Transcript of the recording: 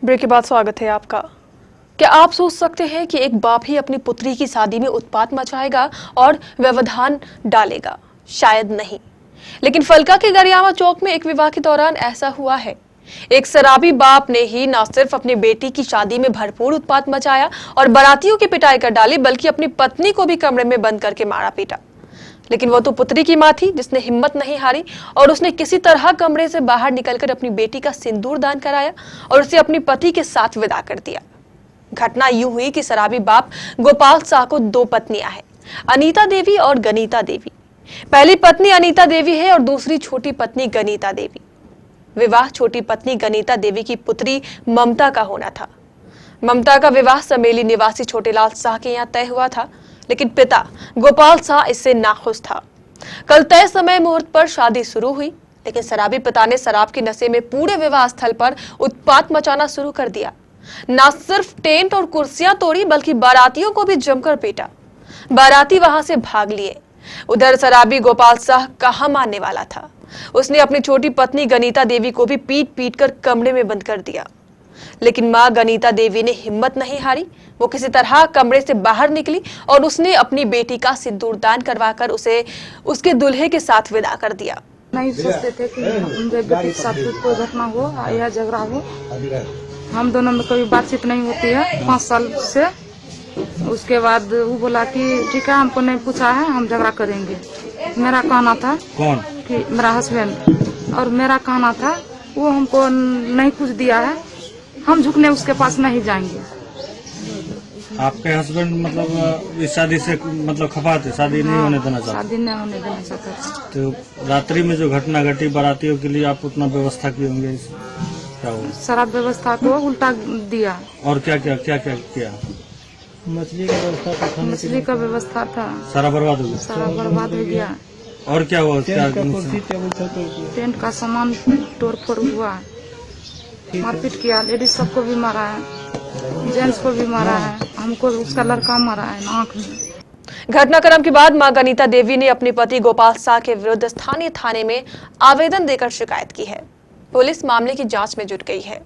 Break के बाद स्वागत है आपका। क्या आप सोच सकते हैं कि एक बाप ही अपनी पुत्री की शादी में उत्पात मचाएगा और व्यवधान डालेगा? शायद नहीं, लेकिन फलका के गरियावा चौक में एक विवाह के दौरान ऐसा हुआ है। एक शराबी बाप ने ही न सिर्फ अपनी बेटी की शादी में भरपूर उत्पात मचाया और बारातियों की पिटाई कर डाली, बल्कि अपनी पत्नी को भी कमरे में बंद करके मारा पीटा। लेकिन वो तो पुत्री की मां थी जिसने हिम्मत नहीं हारी और उसने किसी तरह कमरे से बाहर निकलकर अपनी बेटी का सिंदूर दान कराया और उसे अपनी पति के साथ विदा कर दिया। घटना यूं हुई कि शराबी बाप गोपाल शाह को दो पत्नियां हैं, अनीता देवी और गनीता देवी। पहली पत्नी अनीता देवी है और दूसरी छोटी पत्नी गनीता देवी। विवाह छोटी पत्नी गनीता देवी की पुत्री ममता का होना था। ममता का विवाह समेली निवासी छोटेलाल शाह के यहाँ तय हुआ था, लेकिन पिता गोपाल शाह इससे नाखुश था। कल तय समय मुहूर्त पर शादी शुरू हुई, लेकिन शराबी पिता ने शराब के नशे में पूरे विवाह स्थल पर उत्पात मचाना शुरू कर दिया। न सिर्फ टेंट और कुर्सियां तोड़ी, बल्कि बारातियों को भी जमकर पीटा। बाराती वहां से भाग लिए। उधर शराबी गोपाल शाह कहां मानने वाला था। उसने अपनी छोटी पत्नी गनीता देवी को भी पीट पीट कर कमरे में बंद कर दिया। लेकिन मां गनीता देवी ने हिम्मत नहीं हारी। वो किसी तरह कमरे से बाहर निकली और उसने अपनी बेटी का सिंदूर दान करवाकर उसे उसके दूल्हे के साथ विदा कर दिया। नहीं सोचते थे कि मेरे बेटी के साथ कोई घटना हो या झगड़ा हो। हम दोनों में कभी बातचीत नहीं होती है 5 साल से। उसके बाद वो बोला कि ठीक है, हमको नहीं पूछा है, हम झगड़ा करेंगे। मेरा कहना था कौन कि मेरा हस्बैंड, और मेरा कहना था वो हमको नहीं कुछ दिया है, हम झुकने उसके पास नहीं जाएंगे। आपके हस्बैंड मतलब इस शादी से मतलब खफा थे, शादी नहीं होने देना चाहते? शादी नहीं होने देना चाहते। तो रात्रि में जो घटना घटी बारातियों के लिए आप उतना व्यवस्था किए होंगे, क्या हुआ? सारा व्यवस्था को उल्टा दिया। और क्या क्या क्या क्या किया? मछली का व्यवस्था था, सारा बर्बाद हो गया। सारा बर्बाद हो गया। और क्या हुआ? क्या टेंट का सामान तोड़ फोड़ हुआ, मारपीट किया। लेडीज सबको भी मारा है, जेंट्स को भी मारा है, हमको उसका लड़का मारा है आंख में। घटनाक्रम के बाद मां गनीता देवी ने अपने पति गोपाल शाह के विरुद्ध स्थानीय थाने में आवेदन देकर शिकायत की है। पुलिस मामले की जांच में जुट गई है।